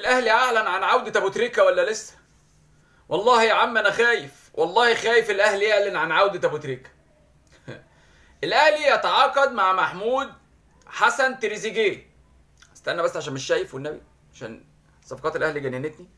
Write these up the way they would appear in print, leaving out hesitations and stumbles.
الاهلي اعلن عن عودة ابو تريكة ولا لسه؟ والله يا عم انا خايف، والله خايف الاهلي يعلن عن عودة ابو تريكة. الاهلي يتعاقد مع محمود حسن تريزيجيه. استنى بس عشان مش شايف والنبي، عشان صفقات الاهلي جننتني.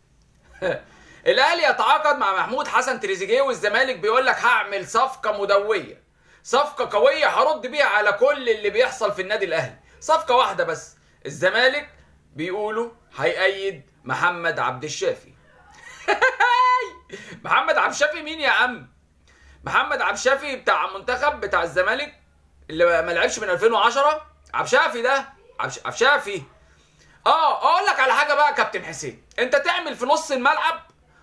الاهلي يتعاقد مع محمود حسن تريزيجيه، والزمالك بيقول لك هعمل صفقة مدوية، صفقة قوية هرد بيها على كل اللي بيحصل في النادي الاهلي. صفقة واحدة بس، الزمالك بيقولوا هيأيد محمد عبد الشافي. محمد عبد الشافي مين يا عم؟ محمد عبد الشافي بتاع منتخب بتاع الزمالك اللي ما لعبش من 2010. عبد الشافي ده عبد الشافي. اقول لك على حاجه بقى يا كابتن حسين، انت تعمل في نص الملعب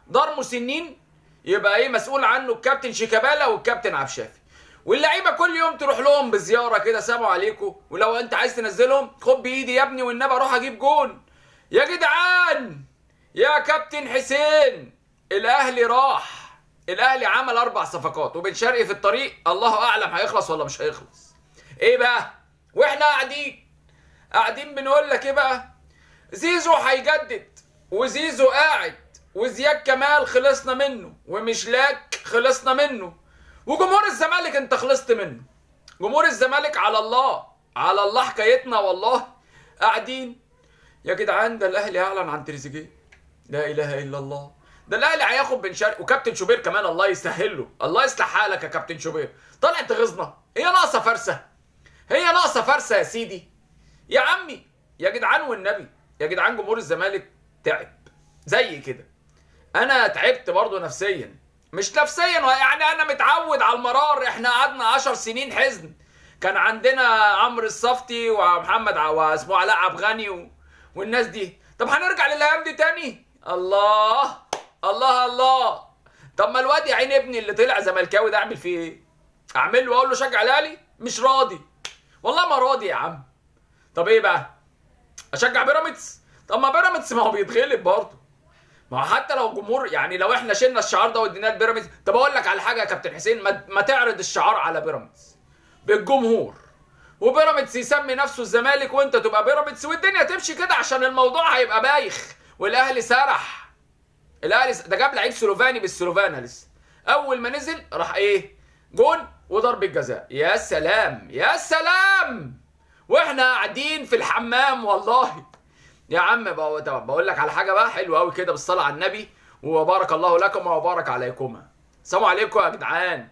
دار مسنين، يبقى ايه مسؤول عنه الكابتن شيكابالا والكابتن عبد الشافي، واللعيبه كل يوم تروح لهم بزياره كده سلام عليكم، ولو انت عايز تنزلهم خد بايدي يا ابني والنبي اروح اجيب جون. يا جدعان يا كابتن حسين، الاهلي راح، الاهلي عمل 4 صفقات وبن شرقي في الطريق، الله اعلم هيخلص ولا مش هيخلص. ايه بقى؟ واحنا قاعدين بنقول لك ايه بقى؟ زيزو هيجدد، وزيزو قاعد، وزياد كمال خلصنا منه، ومشلاك خلصنا منه، وجمهور الزمالك انت خلصت منه. جمهور الزمالك على الله، على الله حكايتنا والله. قاعدين يا جدعان، ده الاهلي اعلن عن تريزيجيه، لا اله الا الله، ده الاهلي هياخد بن شرقي وكابتن شوبير كمان، الله يسهل له، الله يصلح حالك يا كابتن شوبير. طلع تغيظنا، هي ناقصه فرسه، هي ناقصه فرسه يا سيدي يا عمي. يا جدعان والنبي يا جدعان، جمهور الزمالك تعب زي كده، انا تعبت برضه نفسيا، مش نفسيا يعني انا متعود على المرار. احنا قعدنا 10 سنين حزن، كان عندنا عمرو الصفتي ومحمد واسمه علاء عبد الغني والناس دي. طب هنرجع للايام دي تاني؟ الله الله الله. طب ما الواد يا عين ابني اللي طلع زملكاوي ده اعمل فيه ايه؟ اعمل له اقول له شجع الاهلي؟ مش راضي والله، ما راضي يا عم. طب ايه بقى؟ اشجع بيراميدز؟ طب ما بيراميدز ما هو بيتغلب برضه، ما هو حتى لو جمهور، يعني لو احنا شلنا الشعار ده واديناه لبيراميدز. طب اقول لك على حاجه يا كابتن حسين، ما تعرض الشعار على بيراميدز بالجمهور، وبيراميدز يسمي نفسه الزمالك وانت تبقى بيراميدز، والدنيا تمشي كده، عشان الموضوع هيبقى بايخ. والاهلي سرح، الاهلي ده جاب لعيب سلوفاني بالسلوفانا لسه، اول ما نزل راح ايه؟ جون وضربة جزاء. يا سلام يا سلام، واحنا قاعدين في الحمام والله. يا عم بقول لك على حاجه بقى حلوه قوي كده، بالصلاه على النبي، وبارك الله لكم وبارك عليكما. السلام عليكم يا جدعان.